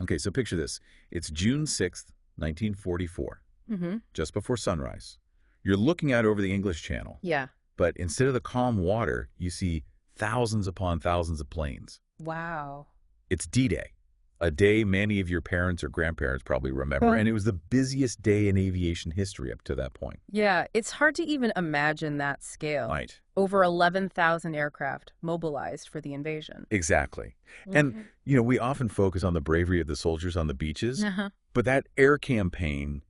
Okay, so picture this. It's June 6th, 1944, just before sunrise. You're looking out over the English Channel, Yeah. but instead of the calm water, you see thousands upon thousands of planes. Wow. It's D-Day, a day many of your parents or grandparents probably remember, and it was the busiest day in aviation history up to that point. Yeah, it's hard to even imagine that scale. Right. Over 11,000 aircraft mobilized for the invasion. Exactly. And, we often focus on the bravery of the soldiers on the beaches, Uh-huh. but that air campaign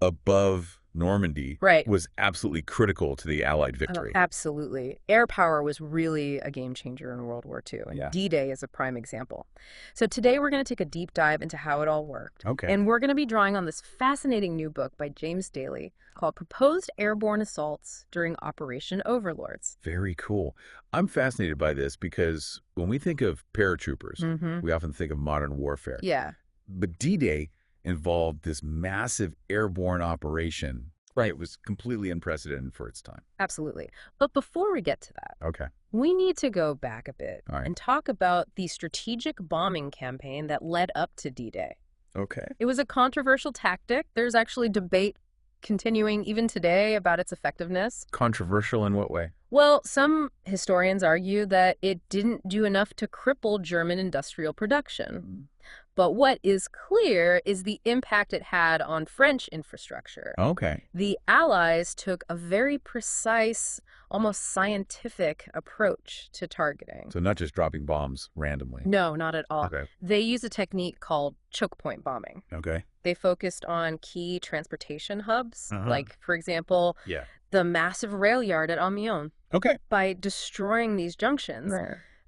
above Normandy Right. was absolutely critical to the Allied Oh, victory. absolutely. Air power was really a game changer in World War II, and Yeah. D-Day is a prime example. So today we're going to take a deep dive into how it all worked. Okay. And we're going to be drawing on this fascinating new book by James Daly called Proposed Airborne Assaults During Operation Overlords. Very cool. I'm fascinated by this because when we think of paratroopers, we often think of modern warfare. Yeah. But D-Day involved this massive airborne operation. Right. It was completely unprecedented for its time. Absolutely. But before we get to that, Okay. we need to go back a bit All right. and talk about the strategic bombing campaign that led up to D-Day. Okay. It was a controversial tactic. There's actually debate continuing even today about its effectiveness. Controversial in what way? Well, some historians argue that it didn't do enough to cripple German industrial production. But what is clear is the impact it had on French infrastructure. Okay. The Allies took a very precise, almost scientific approach to targeting. So not just dropping bombs randomly. No, not at all. Okay. They use a technique called choke point bombing. Okay. They focused on key transportation hubs, Uh-huh. like, for example, Yeah. the massive rail yard at Amiens. Okay. By destroying these junctions,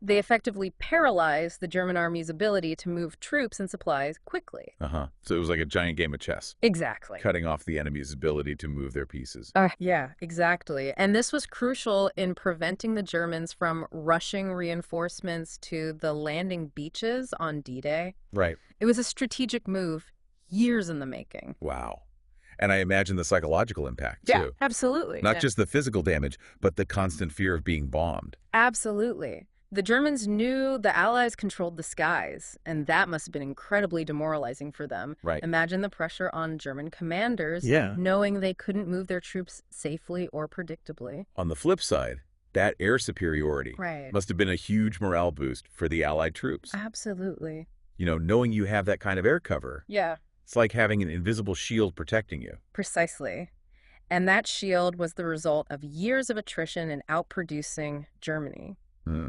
they effectively paralyzed the German army's ability to move troops and supplies quickly. Uh-huh. So it was like a giant game of chess, Exactly. cutting off the enemy's ability to move their pieces. Yeah, exactly. And this was crucial in preventing the Germans from rushing reinforcements to the landing beaches on D-Day. Right. It was a strategic move, years in the making. Wow. And I imagine the psychological impact, too. Absolutely. Not just the physical damage, but the constant fear of being bombed. Absolutely. The Germans knew the Allies controlled the skies, and that must have been incredibly demoralizing for them. Right. Imagine the pressure on German commanders, Yeah. knowing they couldn't move their troops safely or predictably. On the flip side, that air superiority Right. must have been a huge morale boost for the Allied troops. Absolutely. Knowing you have that kind of air cover, Yeah, it's like having an invisible shield protecting you. precisely. And that shield was the result of years of attrition and outproducing Germany.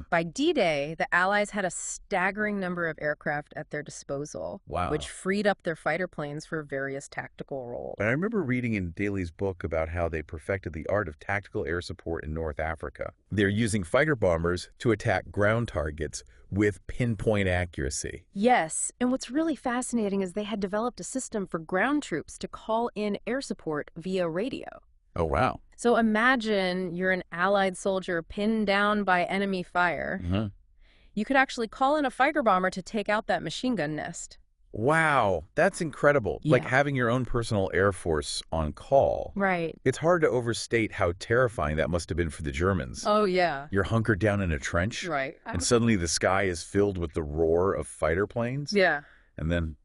By D-Day, the Allies had a staggering number of aircraft at their disposal, Wow. which freed up their fighter planes for various tactical roles. I remember reading in Daly's book about how they perfected the art of tactical air support in North Africa. They're using fighter bombers to attack ground targets with pinpoint accuracy. Yes, and what's really fascinating is they had developed a system for ground troops to call in air support via radio. Oh, wow. So imagine you're an Allied soldier pinned down by enemy fire. Uh-huh. You could actually call in a fighter bomber to take out that machine gun nest. Wow, that's incredible. Like Yeah. having your own personal air force on call. Right. It's hard to overstate how terrifying that must have been for the Germans. Oh, yeah. You're hunkered down in a trench, Right. and suddenly the sky is filled with the roar of fighter planes. Yeah. And then,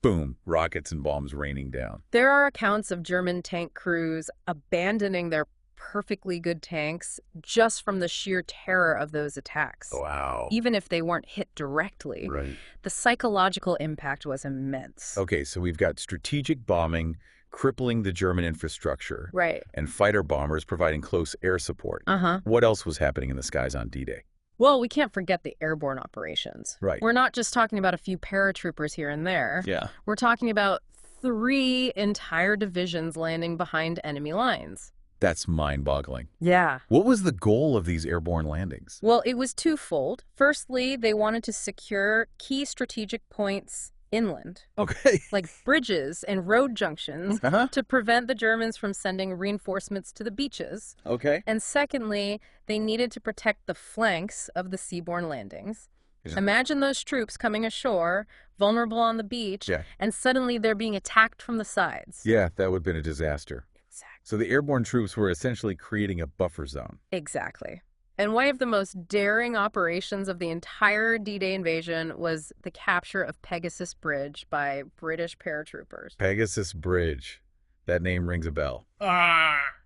boom, rockets and bombs raining down. There are accounts of German tank crews abandoning their perfectly good tanks just from the sheer terror of those attacks. Wow. Even if they weren't hit directly, Right. the psychological impact was immense. Okay, so we've got strategic bombing crippling the German infrastructure, Right. and fighter bombers providing close air support. Uh-huh. What else was happening in the skies on D-Day? Well, we can't forget the airborne operations. Right. We're not just talking about a few paratroopers here and there. Yeah. We're talking about 3 entire divisions landing behind enemy lines. That's mind-boggling. Yeah. What was the goal of these airborne landings? Well, it was twofold. Firstly, they wanted to secure key strategic points inland, Okay. like bridges and road junctions, Uh-huh. to prevent the Germans from sending reinforcements to the beaches. Okay. And secondly, they needed to protect the flanks of the seaborne landings. Yeah. Imagine those troops coming ashore, vulnerable on the beach, Yeah. and suddenly they're being attacked from the sides. Yeah, that would have been a disaster. So the airborne troops were essentially creating a buffer zone. Exactly. And one of the most daring operations of the entire D-Day invasion was the capture of Pegasus Bridge by British paratroopers. Pegasus Bridge. That name rings a bell.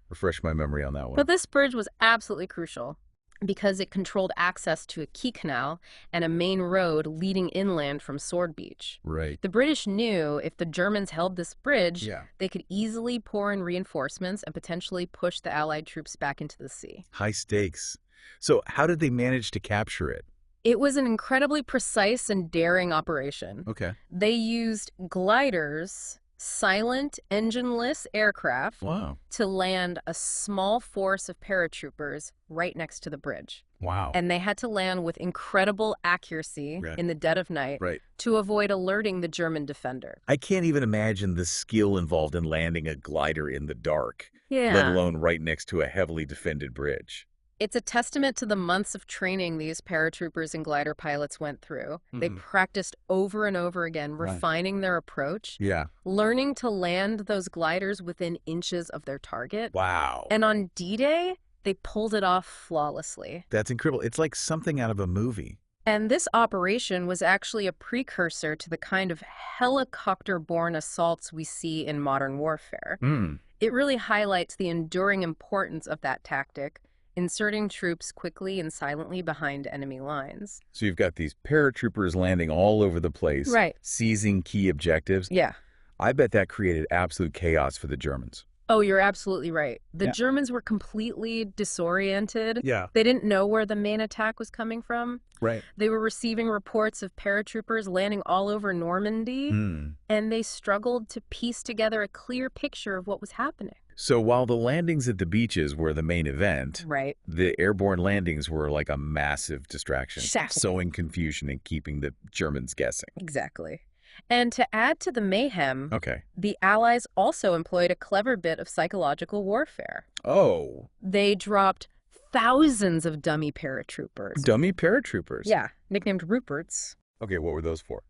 Refresh my memory on that one. But this bridge was absolutely crucial because it controlled access to a key canal and a main road leading inland from Sword Beach. Right. The British knew if the Germans held this bridge, Yeah. they could easily pour in reinforcements and potentially push the Allied troops back into the sea. High stakes. So how did they manage to capture it? It was an incredibly precise and daring operation. Okay. They used gliders, silent, engine-less aircraft, Wow. to land a small force of paratroopers right next to the bridge. Wow. And they had to land with incredible accuracy Right. in the dead of night Right. to avoid alerting the German defender. I can't even imagine the skill involved in landing a glider in the dark, let alone right next to a heavily defended bridge. It's a testament to the months of training these paratroopers and glider pilots went through. They Mhm. practiced over and over again, Right. refining their approach, Yeah. learning to land those gliders within inches of their target. Wow. And on D-Day, they pulled it off flawlessly. That's incredible. It's like something out of a movie. And this operation was actually a precursor to the kind of helicopter-borne assaults we see in modern warfare. It really highlights the enduring importance of that tactic, inserting troops quickly and silently behind enemy lines. So you've got these paratroopers landing all over the place, Right. seizing key objectives. Yeah. I bet that created absolute chaos for the Germans. Oh, you're absolutely right. The Yeah. Germans were completely disoriented. Yeah. They didn't know where the main attack was coming from. Right. They were receiving reports of paratroopers landing all over Normandy, and they struggled to piece together a clear picture of what was happening. So while the landings at the beaches were the main event, Right. the airborne landings were like a massive distraction, Exactly. sowing confusion and keeping the Germans guessing. Exactly. And to add to the mayhem, Okay. the Allies also employed a clever bit of psychological warfare. Oh, They dropped thousands of dummy paratroopers. dummy paratroopers. Yeah, nicknamed Ruperts. Okay, what were those for?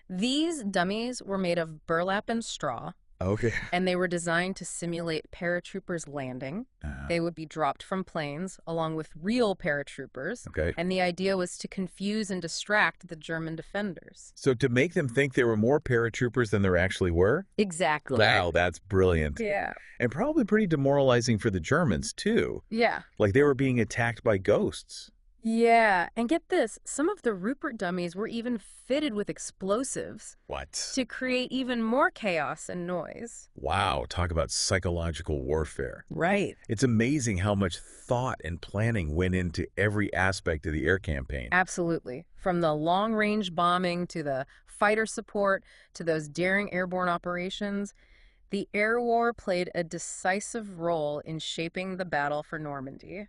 These dummies were made of burlap and straw, Okay. and they were designed to simulate paratroopers landing. They would be dropped from planes along with real paratroopers, Okay. and the idea was to confuse and distract the German defenders. So to make them think there were more paratroopers than there actually were? Exactly. Wow, that's brilliant. Yeah. And probably pretty demoralizing for the Germans, too. Yeah. Like they were being attacked by ghosts. Yeah. And get this, some of the Rupert dummies were even fitted with explosives What? to create even more chaos and noise. Wow, talk about psychological warfare. Right. It's amazing how much thought and planning went into every aspect of the air campaign. Absolutely. From the long-range bombing to the fighter support to those daring airborne operations, the air war played a decisive role in shaping the battle for Normandy.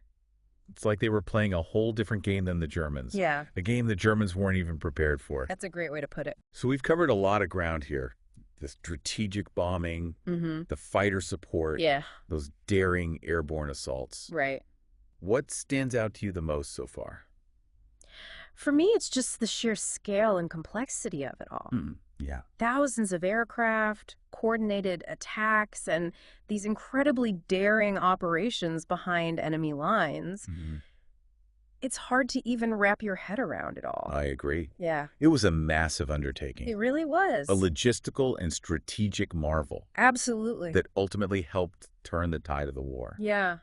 It's like they were playing a whole different game than the Germans. Yeah, A game the Germans weren't even prepared for. that's a great way to put it. So we've covered a lot of ground here. The strategic bombing, Mm-hmm. the fighter support, Yeah, those daring airborne assaults. right. What stands out to you the most so far? For me, it's just the sheer scale and complexity of it all. Yeah. Thousands of aircraft, coordinated attacks, and these incredibly daring operations behind enemy lines. It's hard to even wrap your head around it all. I agree. Yeah, It was a massive undertaking. it really was. A logistical and strategic marvel Absolutely. that ultimately helped turn the tide of the war. Yeah.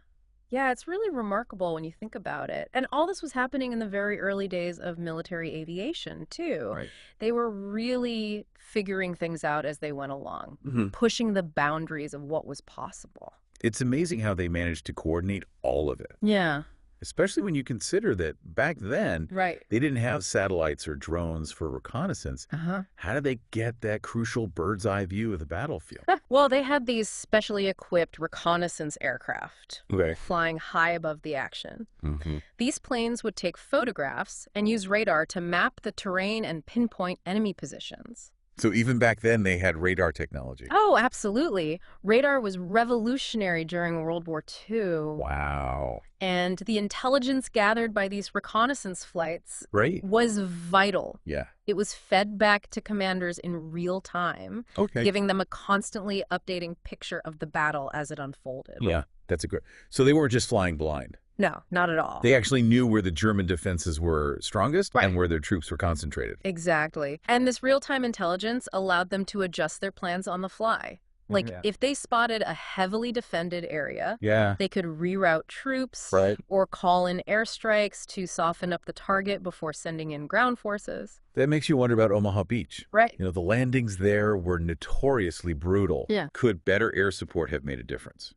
Yeah, it's really remarkable when you think about it. And all this was happening in the very early days of military aviation, too. Right. They were really figuring things out as they went along, Mhm. pushing the boundaries of what was possible. It's amazing how they managed to coordinate all of it, Yeah, especially when you consider that back then right. they didn't have satellites or drones for reconnaissance. Uh-huh. How did they get that crucial bird's eye view of the battlefield? Well, they had these specially equipped reconnaissance aircraft Okay. flying high above the action. Mm-hmm. These planes would take photographs and use radar to map the terrain and pinpoint enemy positions. So even back then they had radar technology. Oh, absolutely. Radar was revolutionary during World War II. Wow. And the intelligence gathered by these reconnaissance flights Right? was vital. Yeah. It was fed back to commanders in real time, Okay. giving them a constantly updating picture of the battle as it unfolded. Yeah, that's a great. So they weren't just flying blind. No, not at all. They actually knew where the German defenses were strongest Right. and where their troops were concentrated. Exactly. And this real-time intelligence allowed them to adjust their plans on the fly. Like, Yeah. if they spotted a heavily defended area, Yeah. they could reroute troops Right. or call in airstrikes to soften up the target before sending in ground forces. That makes you wonder about Omaha Beach. Right. You know, the landings there were notoriously brutal. Yeah. Could better air support have made a difference?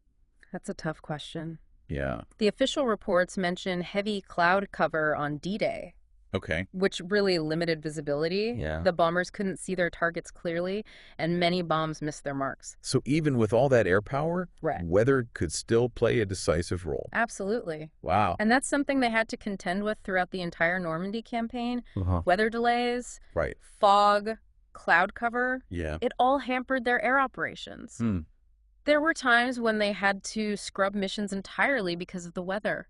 That's a tough question. Yeah. The official reports mention heavy cloud cover on D-Day, Okay. which really limited visibility. Yeah. The bombers couldn't see their targets clearly, and many bombs missed their marks. So even with all that air power, Right. weather could still play a decisive role. Absolutely. Wow. And that's something they had to contend with throughout the entire Normandy campaign. Uh-huh. Weather delays, Right. fog, cloud cover, Yeah. it all hampered their air operations. Hmm. There were times when they had to scrub missions entirely because of the weather.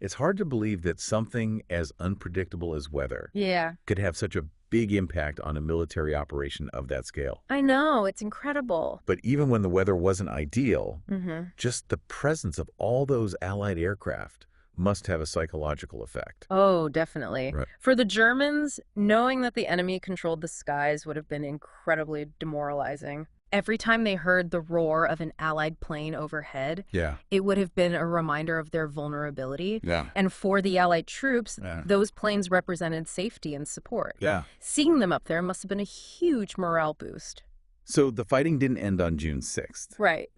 It's hard to believe that something as unpredictable as weather Yeah, could have such a big impact on a military operation of that scale. I know. It's incredible. But even when the weather wasn't ideal, Mm-hmm. just the presence of all those Allied aircraft must have a psychological effect. Oh, definitely. Right. For the Germans, knowing that the enemy controlled the skies would have been incredibly demoralizing. Every time they heard the roar of an Allied plane overhead, Yeah. it would have been a reminder of their vulnerability. Yeah. And for the Allied troops, Yeah. those planes represented safety and support. Yeah. Seeing them up there must have been a huge morale boost. So the fighting didn't end on June 6th. Right.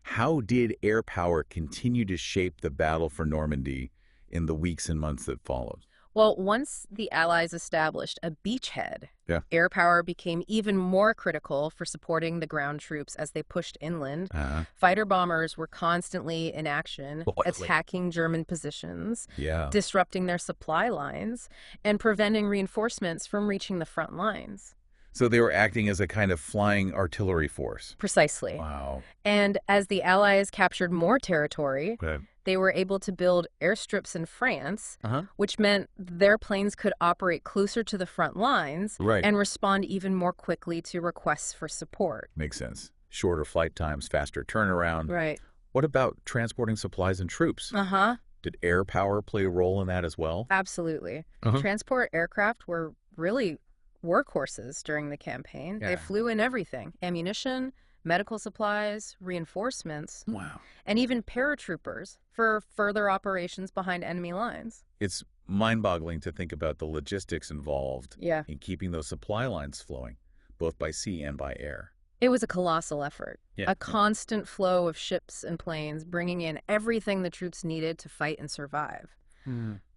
How did air power continue to shape the battle for Normandy in the weeks and months that followed? Well, once the Allies established a beachhead, Yeah. air power became even more critical for supporting the ground troops as they pushed inland. Fighter bombers were constantly in action, Boy. attacking German positions, Yeah. disrupting their supply lines, and preventing reinforcements from reaching the front lines. So they were acting as a kind of flying artillery force. Precisely. Wow. And as the Allies captured more territory, Okay. they were able to build airstrips in France, Uh-huh. which meant their planes could operate closer to the front lines Right. and respond even more quickly to requests for support. Makes sense. Shorter flight times, faster turnaround. Right. What about transporting supplies and troops? Uh-huh. Did air power play a role in that as well? Absolutely. Uh-huh. Transport aircraft were really workhorses during the campaign. Yeah. They flew in everything: ammunition, medical supplies, reinforcements, Wow. and even paratroopers for further operations behind enemy lines. It's mind-boggling to think about the logistics involved Yeah. in keeping those supply lines flowing, both by sea and by air. It was a colossal effort. Yeah. A constant flow of ships and planes bringing in everything the troops needed to fight and survive.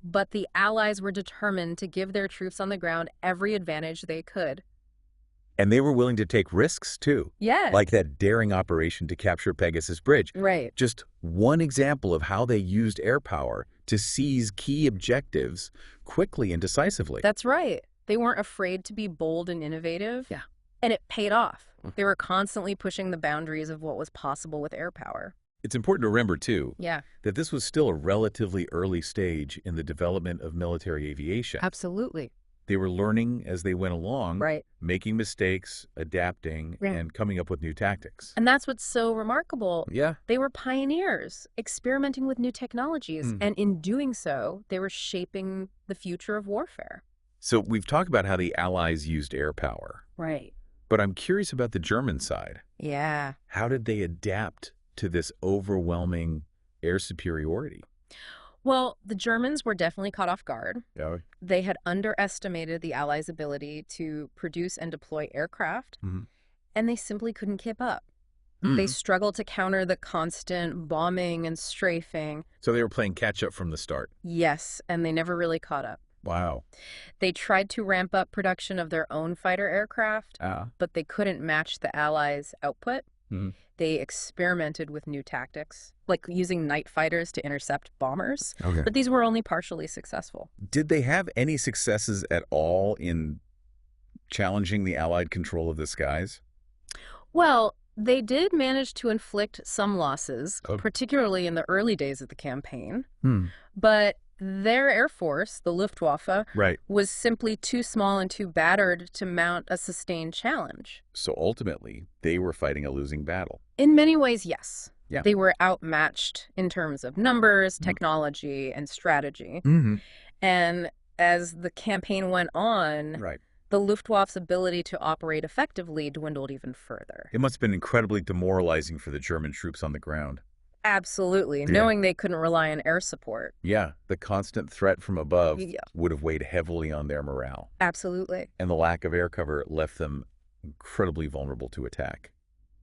But the Allies were determined to give their troops on the ground every advantage they could. And they were willing to take risks, too, Yeah. like that daring operation to capture Pegasus Bridge. Right. Just one example of how they used air power to seize key objectives quickly and decisively. That's right. They weren't afraid to be bold and innovative. Yeah. And it paid off. They were constantly pushing the boundaries of what was possible with air power. It's important to remember, too, Yeah, that this was still a relatively early stage in the development of military aviation. absolutely. They were learning as they went along, Right. making mistakes, adapting, Yeah. and coming up with new tactics. And that's what's so remarkable. Yeah. They were pioneers, experimenting with new technologies. And in doing so, they were shaping the future of warfare. So we've talked about how the Allies used air power, Right. but I'm curious about the German side. Yeah. How did they adapt to this overwhelming air superiority? Well, the Germans were definitely caught off guard. Yeah. They had underestimated the Allies' ability to produce and deploy aircraft, Mhm. and they simply couldn't keep up. They struggled to counter the constant bombing and strafing. So they were playing catch up from the start. Yes, and they never really caught up. Wow. They tried to ramp up production of their own fighter aircraft, but they couldn't match the Allies' output. Mhm. They experimented with new tactics, like using night fighters to intercept bombers, Okay. but these were only partially successful. Did they have any successes at all in challenging the Allied control of the skies? Well, they did manage to inflict some losses, Oh. particularly in the early days of the campaign, but their air force, the Luftwaffe, Right. was simply too small and too battered to mount a sustained challenge. So ultimately, they were fighting a losing battle. In many ways, yes. Yeah. They were outmatched in terms of numbers, technology, and strategy. Mm-hmm. And as the campaign went on, Right. the Luftwaffe's ability to operate effectively dwindled even further. It must have been incredibly demoralizing for the German troops on the ground. Absolutely, Yeah. knowing they couldn't rely on air support. Yeah, the constant threat from above Yeah. would have weighed heavily on their morale. Absolutely. And the lack of air cover left them incredibly vulnerable to attack.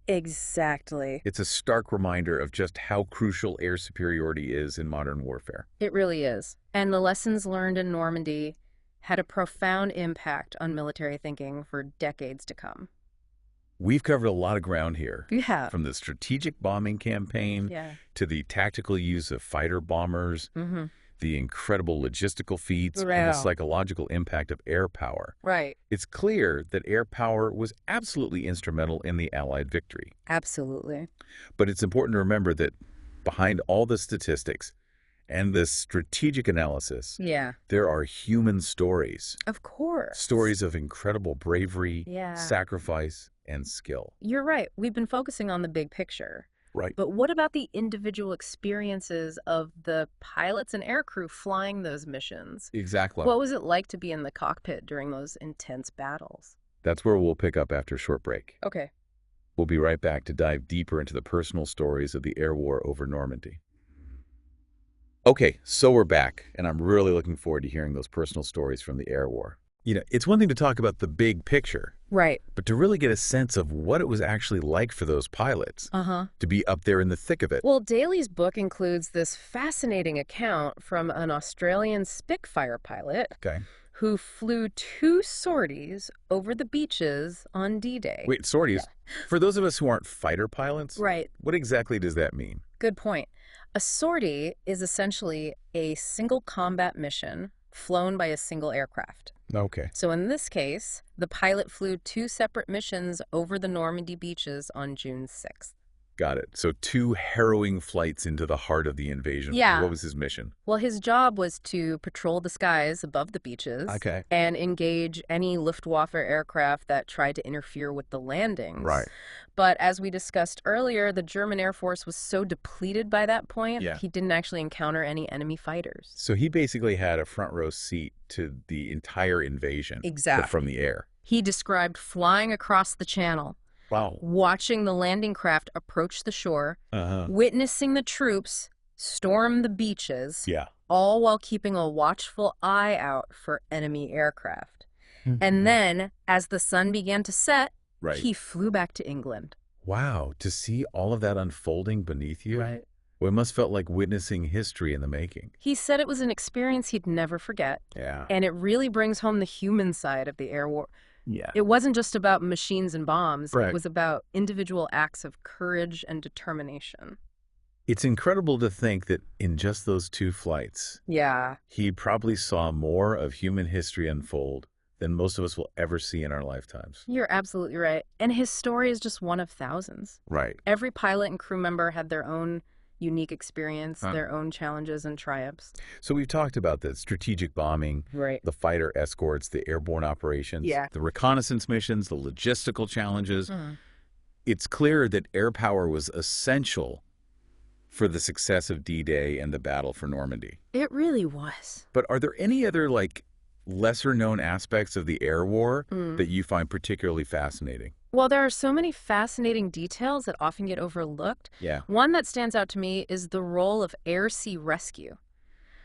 Exactly. It's a stark reminder of just how crucial air superiority is in modern warfare. It really is. And the lessons learned in Normandy had a profound impact on military thinking for decades to come. We've covered a lot of ground here. You have. From the strategic bombing campaign Yeah. to the tactical use of fighter bombers, Mm-hmm. the incredible logistical feats, and the Wow. psychological impact of air power. Right. It's clear that air power was absolutely instrumental in the Allied victory. Absolutely. But it's important to remember that behind all the statistics and this strategic analysis, Yeah. there are human stories. Of course. Stories of incredible bravery, Yeah. sacrifice, and skill. You're right. We've been focusing on the big picture. Right. But what about the individual experiences of the pilots and aircrew flying those missions? Exactly. What was it like to be in the cockpit during those intense battles? That's where we'll pick up after a short break. Okay. We'll be right back to dive deeper into the personal stories of the air war over Normandy. Okay, so we're back, and I'm really looking forward to hearing those personal stories from the air war. You know, it's one thing to talk about the big picture, Right. but to really get a sense of what it was actually like for those pilots Uh-huh. to be up there in the thick of it. Well, Daly's book includes this fascinating account from an Australian Spitfire pilot Okay. who flew 2 sorties over the beaches on D-Day. Wait, sorties. For those of us who aren't fighter pilots, Right. what exactly does that mean? Good point. A sortie is essentially a single combat mission flown by a single aircraft. Okay. So in this case, the pilot flew 2 separate missions over the Normandy beaches on June 6th. Got it. So 2 harrowing flights into the heart of the invasion. Yeah. What was his mission? Well, his job was to patrol the skies above the beaches Okay. and engage any Luftwaffe aircraft that tried to interfere with the landings. Right. But as we discussed earlier, the German Air Force was so depleted by that point, Yeah. he didn't actually encounter any enemy fighters. So he basically had a front row seat to the entire invasion. Exactly. But from the air. He described flying across the channel, Wow. watching the landing craft approach the shore, Uh-huh. witnessing the troops storm the beaches, Yeah. all while keeping a watchful eye out for enemy aircraft. And then, as the sun began to set, Right. he flew back to England. Wow. To see all of that unfolding beneath you? Right. Well, it must felt like witnessing history in the making. He said it was an experience he'd never forget, Yeah. and it really brings home the human side of the air war. Yeah. It wasn't just about machines and bombs. Right. It was about individual acts of courage and determination. It's incredible to think that in just those 2 flights, Yeah. he probably saw more of human history unfold than most of us will ever see in our lifetimes. You're absolutely right. And his story is just one of thousands. Right. Every pilot and crew member had their own unique experience, Huh. their own challenges and triumphs. So we've talked about the strategic bombing, Right. the fighter escorts, the airborne operations, Yeah. the reconnaissance missions, the logistical challenges. It's clear that air power was essential for the success of D-Day and the battle for Normandy. It really was. But are there any other, lesser-known aspects of the air war that you find particularly fascinating? Well, there are so many fascinating details that often get overlooked. Yeah. One that stands out to me is the role of air-sea rescue.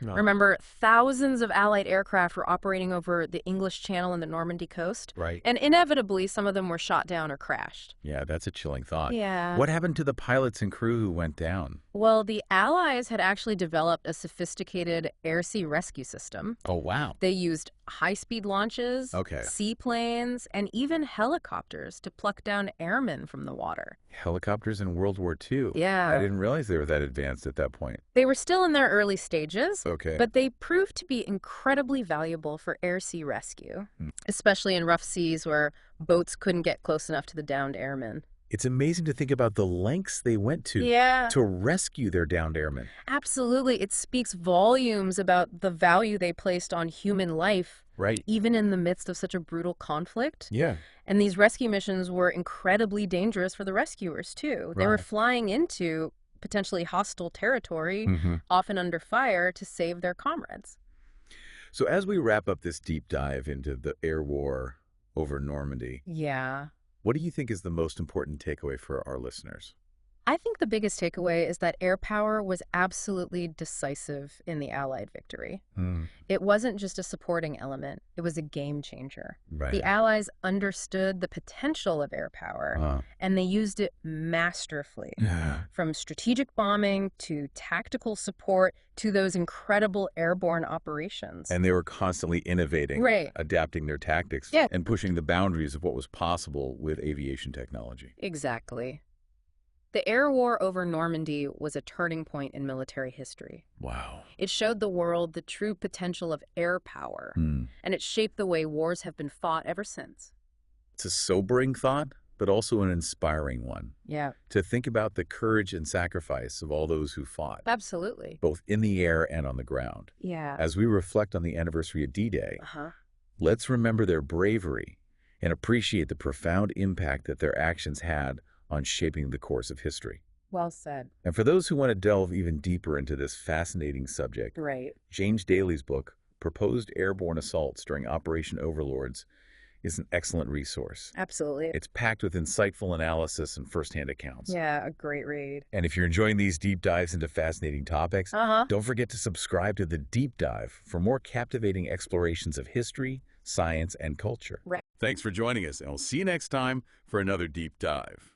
Remember, thousands of Allied aircraft were operating over the English Channel and the Normandy coast, Right. and inevitably some of them were shot down or crashed. Yeah, that's a chilling thought. Yeah. What happened to the pilots and crew who went down? Well, the Allies had actually developed a sophisticated air-sea rescue system. Oh, wow. They used high-speed launches, Okay. seaplanes, and even helicopters to pluck down airmen from the water. Helicopters in World War II. Yeah. I didn't realize they were that advanced at that point. They were still in their early stages, Okay. but they proved to be incredibly valuable for air-sea rescue, Hmm. especially in rough seas where boats couldn't get close enough to the downed airmen. It's amazing to think about the lengths they went to Yeah, to rescue their downed airmen. absolutely. It speaks volumes about the value they placed on human life, Right. even in the midst of such a brutal conflict. Yeah. And these rescue missions were incredibly dangerous for the rescuers, too. They were Right. flying into potentially hostile territory, Mm-hmm. often under fire, to save their comrades. So as we wrap up this deep dive into the air war over Normandy, Yeah. what do you think is the most important takeaway for our listeners? I think the biggest takeaway is that air power was absolutely decisive in the Allied victory. It wasn't just a supporting element, it was a game changer. Right. The Allies understood the potential of air power, and they used it masterfully. From strategic bombing to tactical support to those incredible airborne operations. And they were constantly innovating, Right. adapting their tactics, Yeah. and pushing the boundaries of what was possible with aviation technology. Exactly. The air war over Normandy was a turning point in military history. Wow. It showed the world the true potential of air power, and it shaped the way wars have been fought ever since. It's a sobering thought, but also an inspiring one. Yeah, To think about the courage and sacrifice of all those who fought, absolutely. both in the air and on the ground. Yeah. As we reflect on the anniversary of D-Day, Uh-huh. let's remember their bravery and appreciate the profound impact that their actions had on shaping the course of history. Well said. And for those who want to delve even deeper into this fascinating subject, Right. James Daly's book, Proposed Airborne Assaults During Operation Overlords, is an excellent resource. Absolutely. It's packed with insightful analysis and firsthand accounts. Yeah, a great read. And if you're enjoying these deep dives into fascinating topics, Uh-huh. don't forget to subscribe to The Deep Dive for more captivating explorations of history, science, and culture. Right. Thanks for joining us, and we'll see you next time for another Deep Dive.